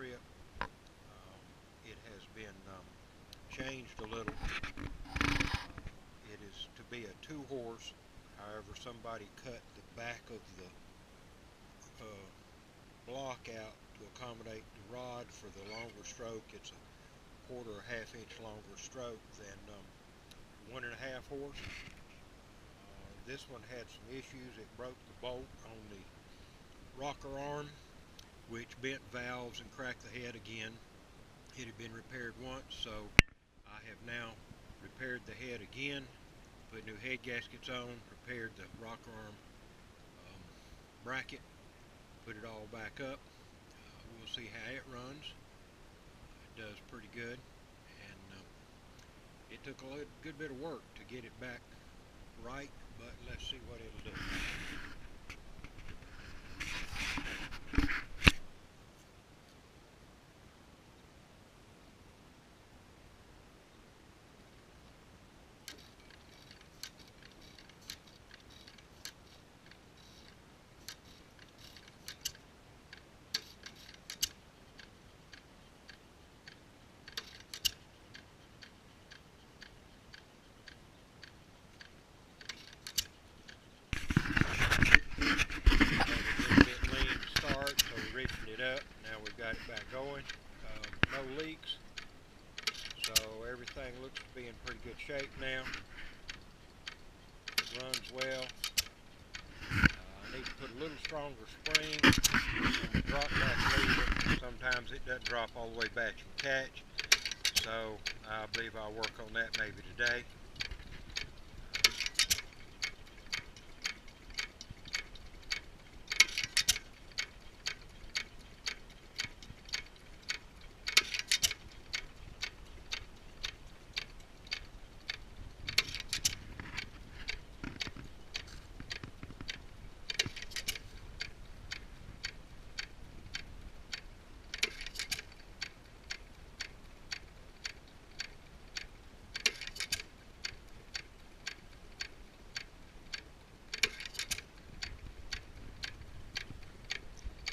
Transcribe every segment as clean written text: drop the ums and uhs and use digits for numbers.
trip. It has been changed a little. It is to be a 2-horse. However, somebody cut the back of the block out to accommodate the rod for the longer stroke. It's a quarter or half-inch longer stroke than 1.5 horse. This one had some issues. It broke the bolt on the rocker arm, which bent valves and cracked the head again. It had been repaired once, so I have now repaired the head again, put new head gaskets on, repaired the rocker arm bracket, put it all back up. We'll see how it runs. It does pretty good, and it took a good bit of work to get it back right, but let's see what it'll do. Up. Now we've got it back going. No leaks, so everything looks to be in pretty good shape now. It runs well. I need to put a little stronger spring on the drop back lever. Sometimes it doesn't drop all the way back and catch, so I believe I'll work on that maybe today.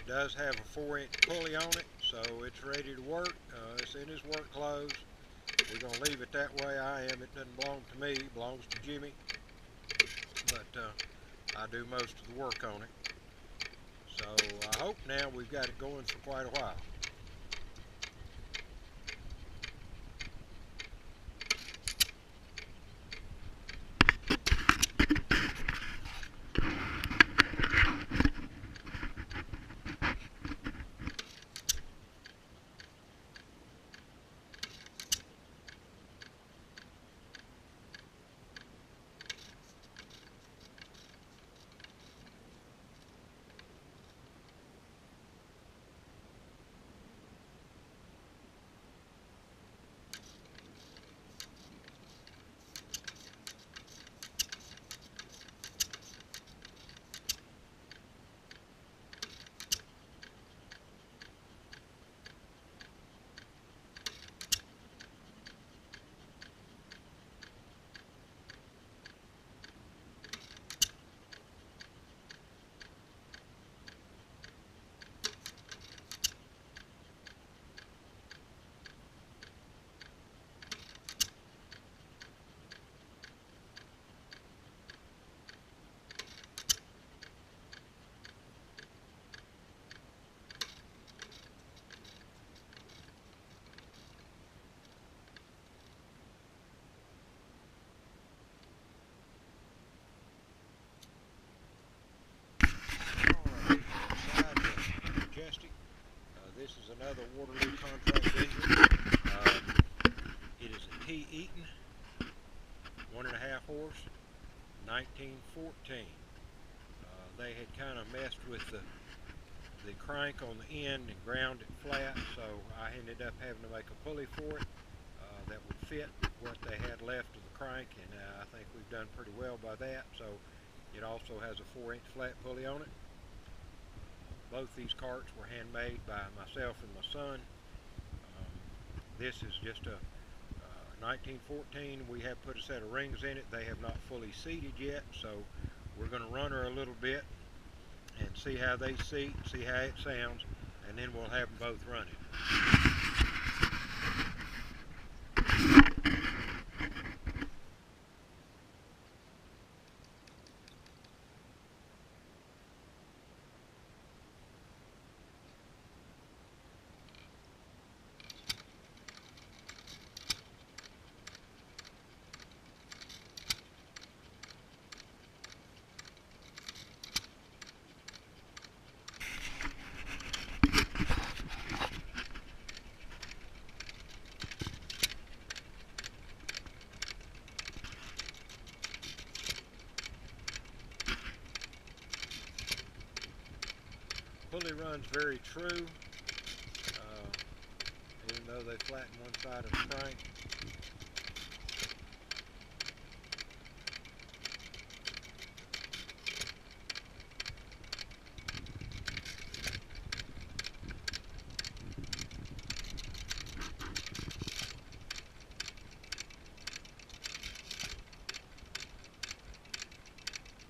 It does have a 4-inch pulley on it, so it's ready to work. It's in his work clothes. We're going to leave it that way. It doesn't belong to me, it belongs to Jimmy, but I do most of the work on it. So I hope now we've got it going for quite a while. Majestic. This is another Waterloo contract engine. It is a T. Eaton, 1.5 horse, 1914. They had kind of messed with the crank on the end and ground it flat, so I ended up having to make a pulley for it that would fit what they had left of the crank, and I think we've done pretty well by that. So it also has a 4-inch flat pulley on it. Both these carts were handmade by myself and my son. This is just a 1914. We have put a set of rings in it. They have not fully seated yet, so we're going to run her a little bit and see how they seat, see how it sounds, and then we'll have them both running. Pulley runs very true, even though they flatten one side of the crank.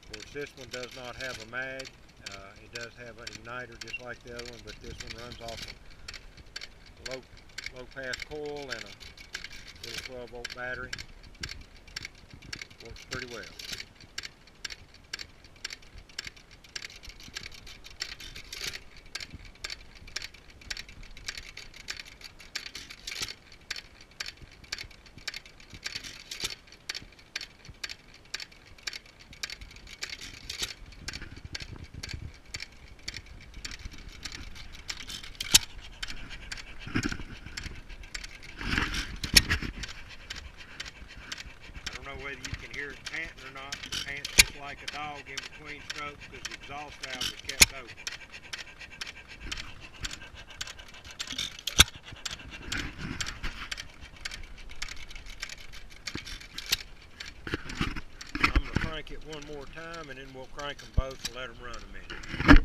Of course, this one does not have a mag. It does have an igniter just like the other one, but this one runs off a low pass coil and a little 12-volt battery. Works pretty well. Whether you can hear it panting or not. It pants just like a dog in between strokes because the exhaust valve is kept open. I'm going to crank it one more time and then we'll crank them both and let them run a minute.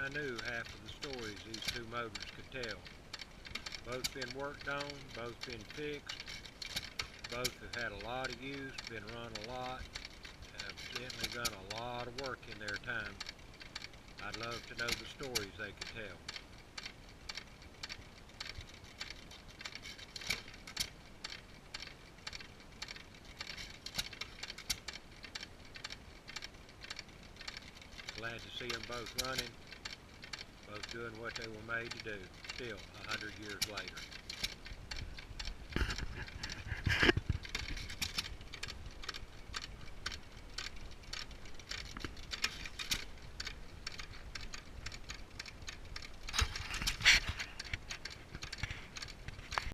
I knew half of the stories these two motors could tell. Both been worked on, both been fixed, both have had a lot of use, been run a lot, have evidently done a lot of work in their time. I'd love to know the stories they could tell. Glad to see them both running, both doing what they were made to do, still 100 years later.